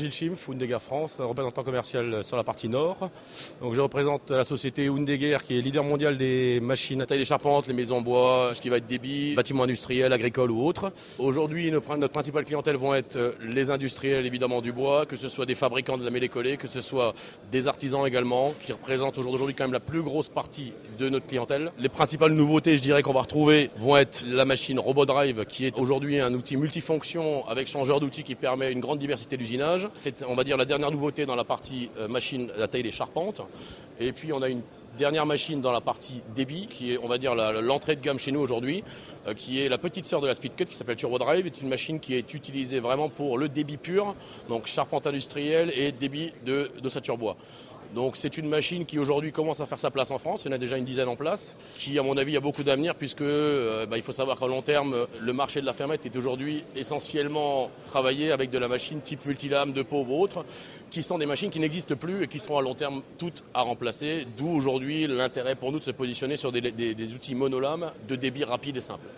Gilles Schimpf, Undegger France, représentant commercial sur la partie nord. Donc je représente la société Undegger qui est leader mondial des machines à taille des charpentes, les maisons en bois, ce qui va être débit, bâtiments industriels, agricoles ou autres. Aujourd'hui, notre principale clientèle vont être les industriels évidemment du bois, que ce soit des fabricants de la mêlée-collée, que ce soit des artisans également, qui représentent aujourd'hui quand même la plus grosse partie de notre clientèle. Les principales nouveautés, je dirais, qu'on va retrouver vont être la machine RobotDrive, qui est aujourd'hui un outil multifonction avec changeur d'outils qui permet une grande diversité d'usinage. C'est, on va dire, la dernière nouveauté dans la partie machine à taille des charpentes. Et puis on a une dernière machine dans la partie débit, qui est, on va dire, l'entrée de gamme chez nous aujourd'hui, qui est la petite sœur de la Speedcut, qui s'appelle TurboDrive. C'est une machine qui est utilisée vraiment pour le débit pur, donc charpente industrielle et débit d'ossature bois. Donc c'est une machine qui aujourd'hui commence à faire sa place en France, il y en a déjà une dizaine en place, qui à mon avis a beaucoup d'avenir puisque il faut savoir qu'à long terme, le marché de la fermette est aujourd'hui essentiellement travaillé avec de la machine type multilame, de peau ou autre, qui sont des machines qui n'existent plus et qui seront à long terme toutes à remplacer, d'où aujourd'hui l'intérêt pour nous de se positionner sur des outils monolames de débit rapide et simple.